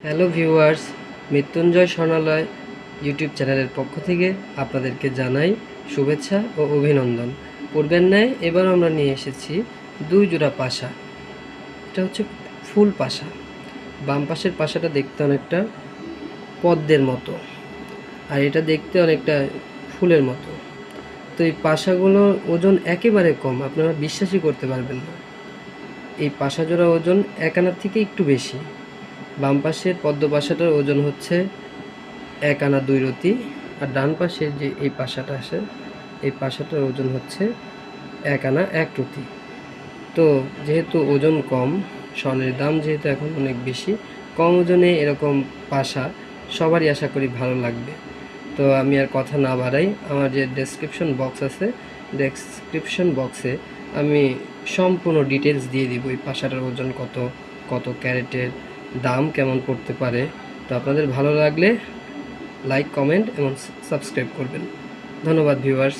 Hello viewers, Mrityunjay স্বর্ণালয় YouTube চ্যানেলের পক্ষ থেকে আপনাদেরকে জানাই শুভেচ্ছা ও অভিনন্দন। পূর্বের ন্যায় এবার আমরা নিয়ে এসেছি 2 জোড়া পাশা। এটা হচ্ছে ফুল পাশা। বাম পাশের পাশাটা দেখতে অনেকটা পদ্মের মতো, আর এটা দেখতে অনেকটা ফুলের মতো। তো এই পাশাগুলোর ওজন একেবারে কম, আপনারা বিশ্বাসই করতে পারবেন না। এই পাশা জোড়া ওজন 1 আনার থেকে একটু বেশি। বাম পাশের পদ্ম পাশাটার ওজন হচ্ছে 1 আনা 2 রতি, আর ডান পাশের যে এই পাশাটা আছে এই পাশাটার ওজন হচ্ছে 1 আনা 1 রতি। তো যেহেতু ওজন কম, স্বর্ণের দাম যেহেতু এখন অনেক বেশি, কম ওজনে এরকম পাশা সবারই আশা করি ভালো লাগবে। তো আমি আর কথা না বাড়াই, আমার যে ডেসক্রিপশন বক্স আছে ডেসক্রিপশন বক্সে আমি সম্পূর্ণ ডিটেলস দিয়ে দিব এই পাশাটার ওজন কত, কত ক্যারেটের, দাম কেমন পড়তে পারে। তো আপনাদের ভালো লাগলে লাইক, কমেন্ট এবং সাবস্ক্রাইব করবেন। ধন্যবাদ ভিউয়ার্স।